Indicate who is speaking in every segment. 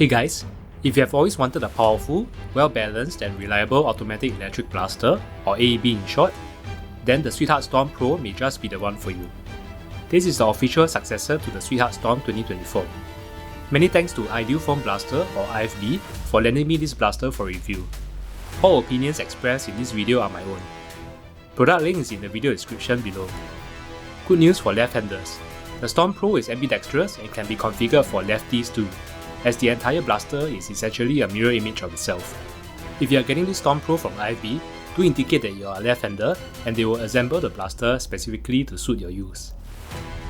Speaker 1: Hey guys, if you have always wanted a powerful, well-balanced and reliable automatic electric blaster, or AEB in short, then the Sweetheart Storm Pro may just be the one for you. This is the official successor to the Sweetheart Storm 2024. Many thanks to Ideal Foam Blaster or IFB for lending me this blaster for review. All opinions expressed in this video are my own. Product link is in the video description below. Good news for left-handers. The Storm Pro is ambidextrous and can be configured for lefties too, as the entire blaster is essentially a mirror image of itself. If you are getting this Storm Pro from IFB, do indicate that you are a left-hander and they will assemble the blaster specifically to suit your use.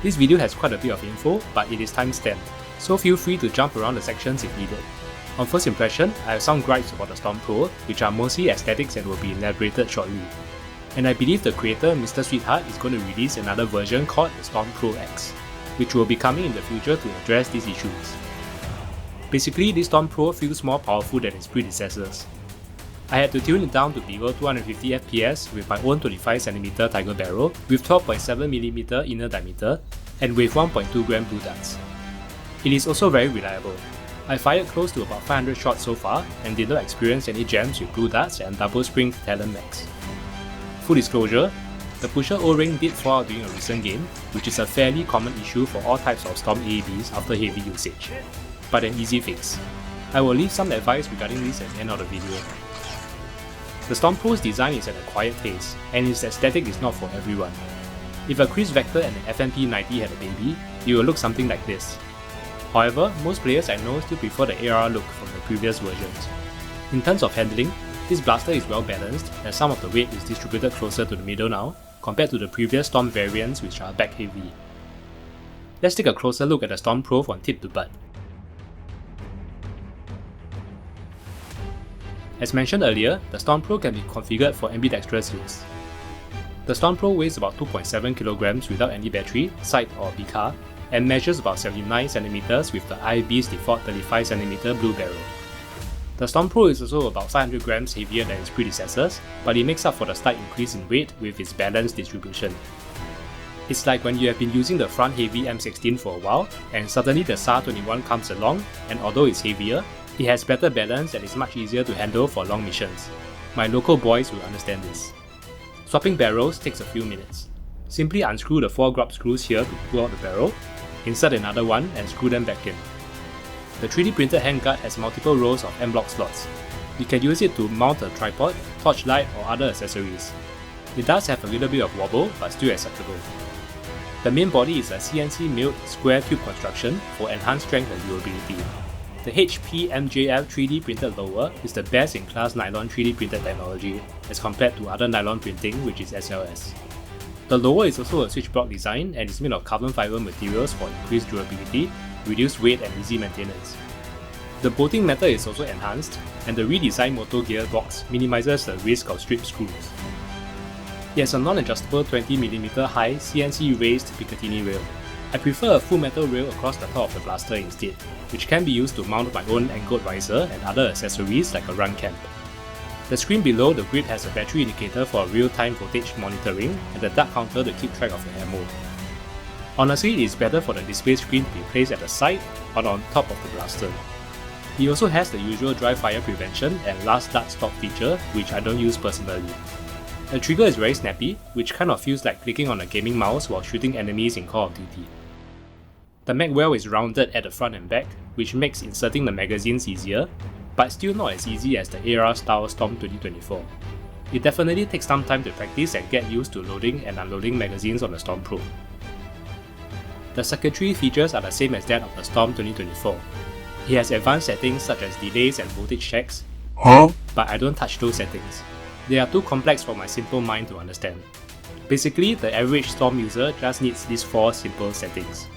Speaker 1: This video has quite a bit of info, but it is time-stamped, so feel free to jump around the sections if needed. On first impression, I have some gripes about the Storm Pro, which are mostly aesthetics and will be elaborated shortly. And I believe the creator, Mr. Sweetheart, is going to release another version called the Storm Pro X, which will be coming in the future to address these issues. Basically, this Storm Pro feels more powerful than its predecessors. I had to tune it down to below 250 FPS with my own 25cm Tiger barrel with 12.7mm inner diameter and with 1.2g Blu Darts. It is also very reliable. I fired close to about 500 shots so far and did not experience any jams with Blu Darts and double spring Talon Max. Full disclosure, the pusher O-ring did fall out during a recent game, which is a fairly common issue for all types of Storm AEBs after heavy usage, but an easy fix. I will leave some advice regarding this at the end of the video. The Storm Pro's design is an acquired taste, and its aesthetic is not for everyone. If a Chris Vector and an FMP90 had a baby, it will look something like this. However, most players I know still prefer the AR look from the previous versions. In terms of handling, this blaster is well balanced as some of the weight is distributed closer to the middle now, compared to the previous Storm variants which are back heavy. Let's take a closer look at the Storm Pro from tip to butt. As mentioned earlier, the Storm Pro can be configured for ambidextrous use. The Storm Pro weighs about 2.7 kg without any battery, sight or BCAR, and measures about 79cm with the IFB's default 35cm Blu Barrel. The Storm Pro is also about 500 grams heavier than its predecessors, but it makes up for the slight increase in weight with its balanced distribution. It's like when you have been using the front heavy M16 for a while, and suddenly the SAR-21 comes along, and although it's heavier, it has better balance and is much easier to handle for long missions. My local boys will understand this. Swapping barrels takes a few minutes. Simply unscrew the 4 grub screws here to pull out the barrel, insert another one and screw them back in. The 3D printed handguard has multiple rows of M-block slots. You can use it to mount a tripod, torchlight or other accessories. It does have a little bit of wobble, but still acceptable. The main body is a CNC milled square tube construction for enhanced strength and durability. The HP MJF 3D printed lower is the best in class nylon 3D printed technology as compared to other nylon printing, which is SLS. The lower is also a switchblock design and is made of carbon fiber materials for increased durability, reduced weight and easy maintenance. The bolting method is also enhanced, and the redesigned motor gearbox minimizes the risk of stripped screws. It has a non-adjustable 20mm high CNC raised Picatinny rail. I prefer a full metal rail across the top of the blaster instead, which can be used to mount my own angled riser and other accessories like a run camp. The screen below the grip has a battery indicator for real-time voltage monitoring and a dart counter to keep track of your ammo. Honestly, it is better for the display screen to be placed at the side or on top of the blaster. It also has the usual dry fire prevention and last dart stop feature, which I don't use personally. The trigger is very snappy, which kind of feels like clicking on a gaming mouse while shooting enemies in Call of Duty. The mag well is rounded at the front and back, which makes inserting the magazines easier, but still not as easy as the AR style Storm 2024. It definitely takes some time to practice and get used to loading and unloading magazines on the Storm Pro. The circuitry features are the same as that of the Storm 2024. It has advanced settings such as delays and voltage checks, but I don't touch those settings. They are too complex for my simple mind to understand. Basically, the average Storm user just needs these 4 simple settings: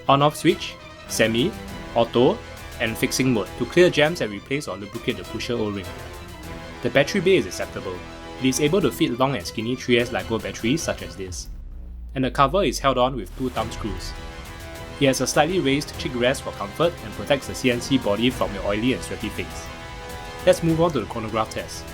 Speaker 1: on-off switch, semi, auto, and fixing mode to clear jams and replace or lubricate the pusher O-ring. The battery bay is acceptable. It is able to fit long and skinny 3S LiPo batteries such as this. And the cover is held on with 2 thumb screws. It has a slightly raised cheek rest for comfort and protects the CNC body from your oily and sweaty face. Let's move on to the chronograph test.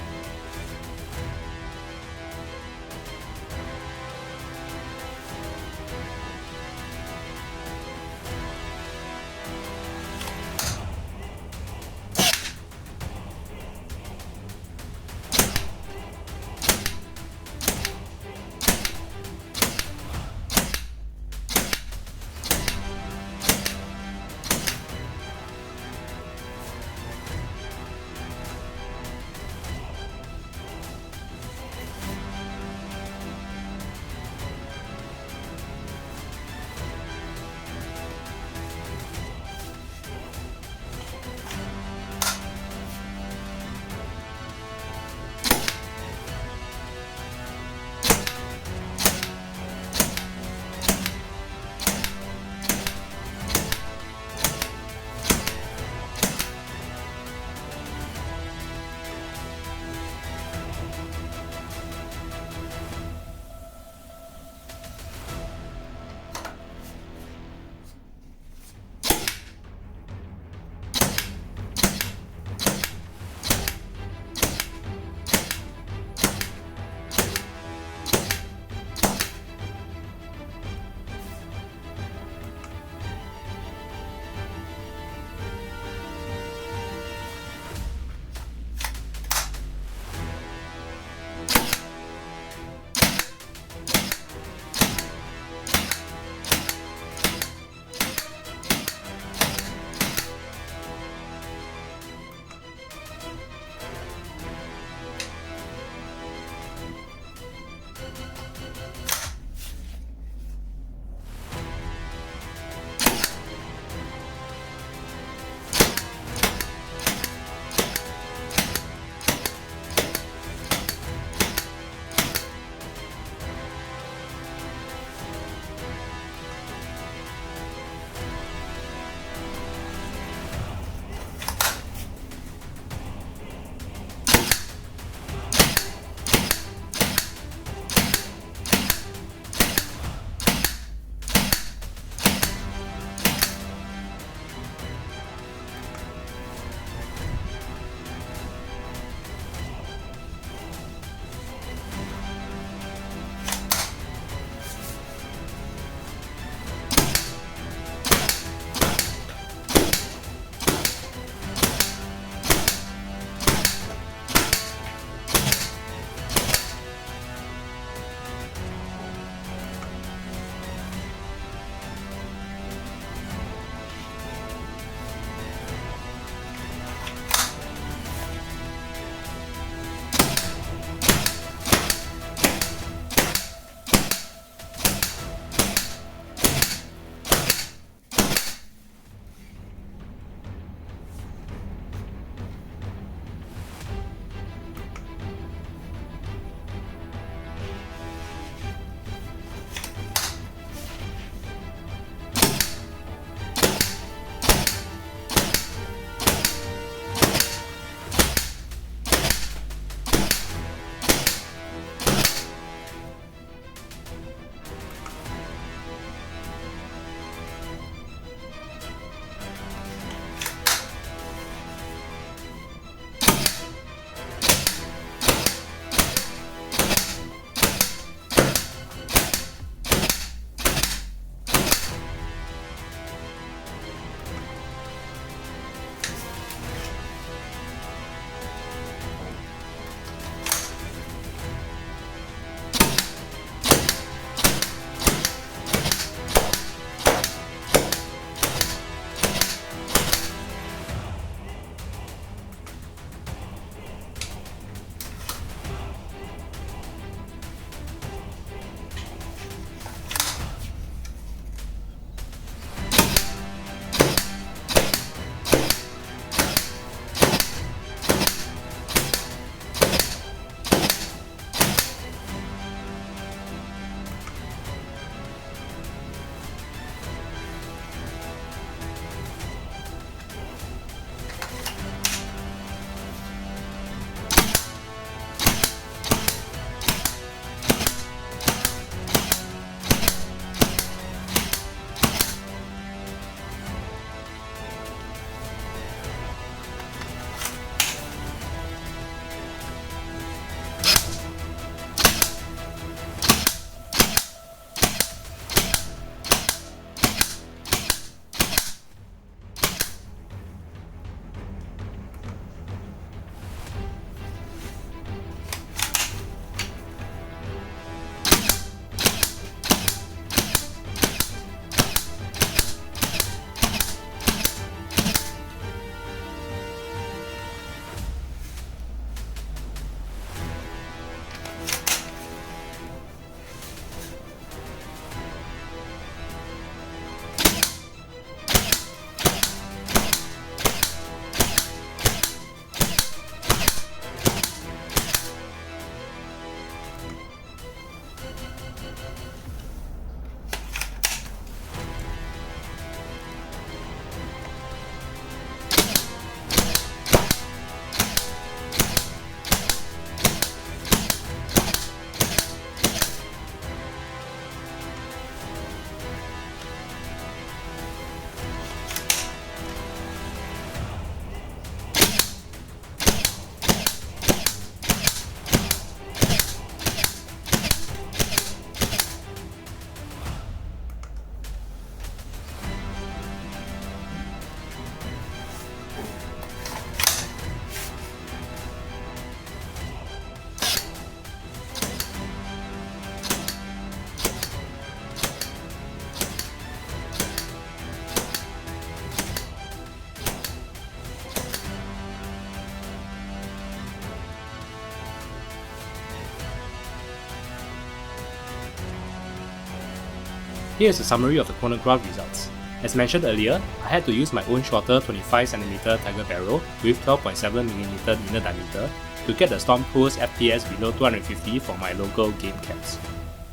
Speaker 1: Here is a summary of the chronograph results. As mentioned earlier, I had to use my own shorter 25cm Tiger barrel with 12.7mm inner diameter to get the Storm Pro's FPS below 250 for my local game caps.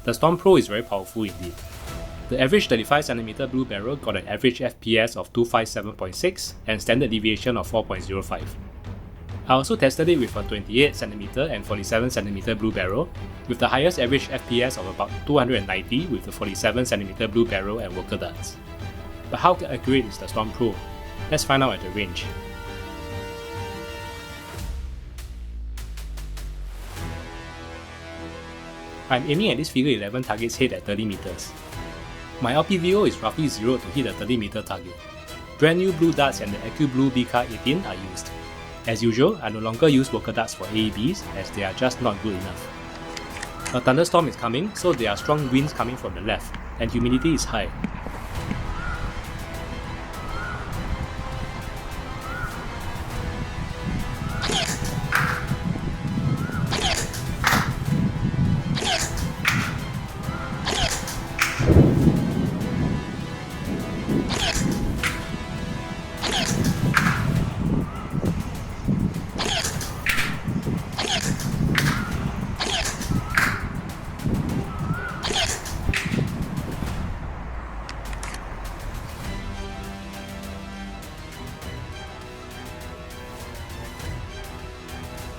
Speaker 1: The Storm Pro is very powerful indeed. The average 35cm Blu Barrel got an average FPS of 257.6 and standard deviation of 4.05. I also tested it with a 28cm and 47cm Blu Barrel, with the highest average FPS of about 290 with the 47cm Blu Barrel and worker darts. But how accurate is the Storm Pro? Let's find out at the range. I'm aiming at this figure 11 target's head at 30 meters. My LPVO is roughly 0 to hit a 30 meter target. Brand new Blu Darts and the AccuBlu BCAR-18 are used. As usual, I no longer use worker darts for AEBs as they are just not good enough. A thunderstorm is coming, so there are strong winds coming from the left, and humidity is high.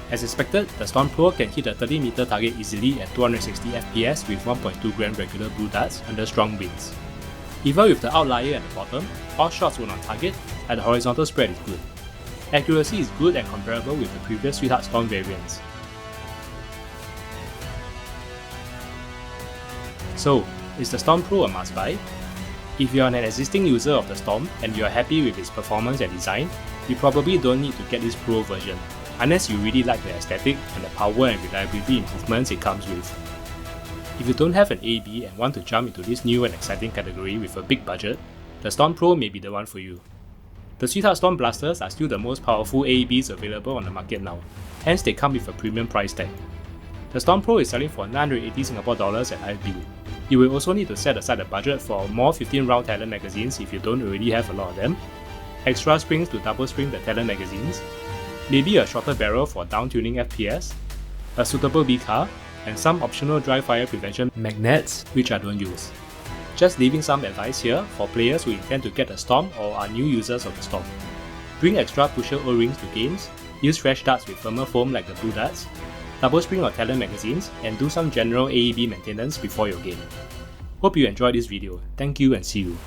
Speaker 1: As expected, the Storm Pro can hit a 30 meter target easily at 260 FPS with 1.2 gram regular Blu Darts under strong winds. Even with the outlier at the bottom, all shots were on target and the horizontal spread is good. Accuracy is good and comparable with the previous Sweetheart Storm variants. So, is the Storm Pro a must-buy? If you are an existing user of the Storm and you are happy with its performance and design, you probably don't need to get this Pro version, unless you really like the aesthetic and the power and reliability improvements it comes with. If you don't have an AEB and want to jump into this new and exciting category with a big budget, the Storm Pro may be the one for you. The Sweetheart Storm blasters are still the most powerful AEBs available on the market now, hence they come with a premium price tag. The Storm Pro is selling for 980 Singapore dollars at AccuBlu. You will also need to set aside a budget for more 15-round talent magazines if you don't already have a lot of them, extra springs to double spring the talent magazines, maybe a shorter barrel for down-tuning FPS, a suitable BCAR, and some optional dry fire prevention magnets which I don't use. Just leaving some advice here for players who intend to get a Storm or are new users of the Storm. Bring extra pusher O-rings to games, use fresh darts with firmer foam like the Blu Darts, double spring or talent magazines, and do some general AEB maintenance before your game. Hope you enjoyed this video. Thank you and see you.